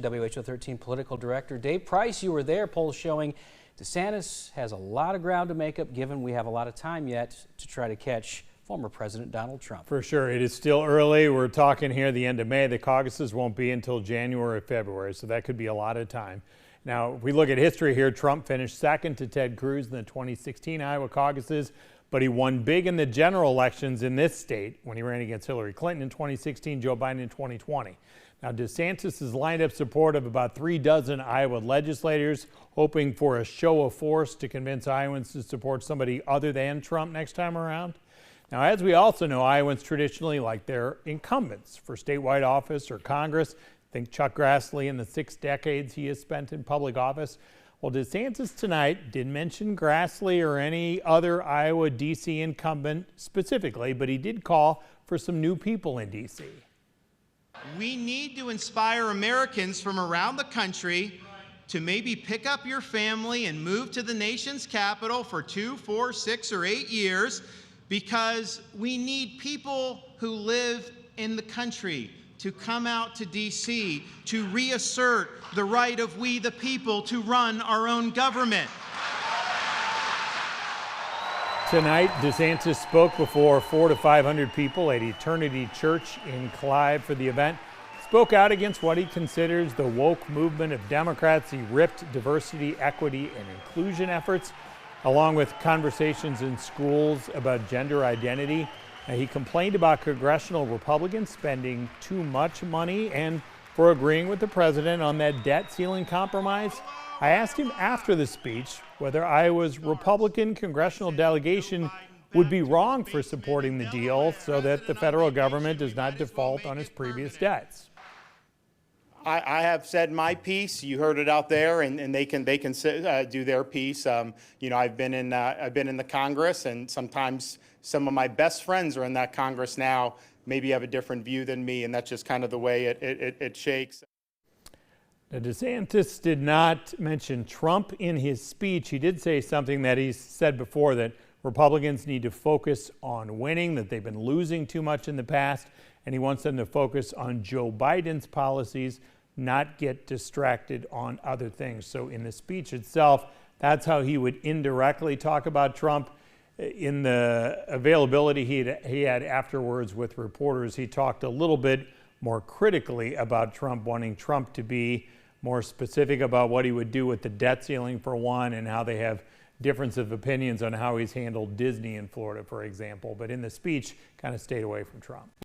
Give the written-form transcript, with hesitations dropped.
WHO 13 political director Dave Price, you were there. Polls showing DeSantis has a lot of ground to make up, given we have a lot of time yet to try to catch former President Donald Trump. For sure. It is still early. We're talking here the end of May. The caucuses won't be until January or February, so that could be a lot of time. Now, if we look at history here, Trump finished second to Ted Cruz in the 2016 Iowa caucuses, but he won big in the general elections in this state when he ran against Hillary Clinton in 2016, Joe Biden in 2020. Now, DeSantis has lined up support of about 36 Iowa legislators, hoping for a show of force to convince Iowans to support somebody other than Trump next time around. Now, as we also know, Iowans traditionally like their incumbents for statewide office or Congress. Think Chuck Grassley in the 6 decades he has spent in public office. Well, DeSantis tonight didn't mention Grassley or any other Iowa D.C. incumbent specifically, but he did call for some new people in D.C. We need to inspire Americans from around the country to maybe pick up your family and move to the nation's capital for 2, 4, 6, or 8 years, because we need people who live in the country to come out to D.C. to reassert the right of we the people to run our own government. Tonight, DeSantis spoke before 400 to 500 people at Eternity Church in Clive for the event. Spoke out against what he considers the woke movement of Democrats. He ripped diversity, equity, and inclusion efforts, along with conversations in schools about gender identity. He complained about congressional Republicans spending too much money and for agreeing with the president on that debt ceiling compromise. I asked him after the speech whether Iowa's Republican congressional delegation would be wrong for supporting the deal so that the federal government does not default on its previous debts. I have said my piece. You heard it out there, and they can do their piece. You know, I've been in the Congress, and sometimes some of my best friends are in that Congress now. Maybe have a different view than me, and that's just kind of the way it shakes. Now, DeSantis did not mention Trump in his speech. He did say something that he's said before, that Republicans need to focus on winning, that they've been losing too much in the past, and he wants them to focus on Joe Biden's policies, not get distracted on other things. So in the speech itself, that's how he would indirectly talk about Trump. In the availability he had afterwards with reporters, he talked a little bit more critically about Trump, wanting Trump to be more specific about what he would do with the debt ceiling, for one, and how they have difference of opinions on how he's handled Disney in Florida, for example. But in the speech, kind of stayed away from Trump.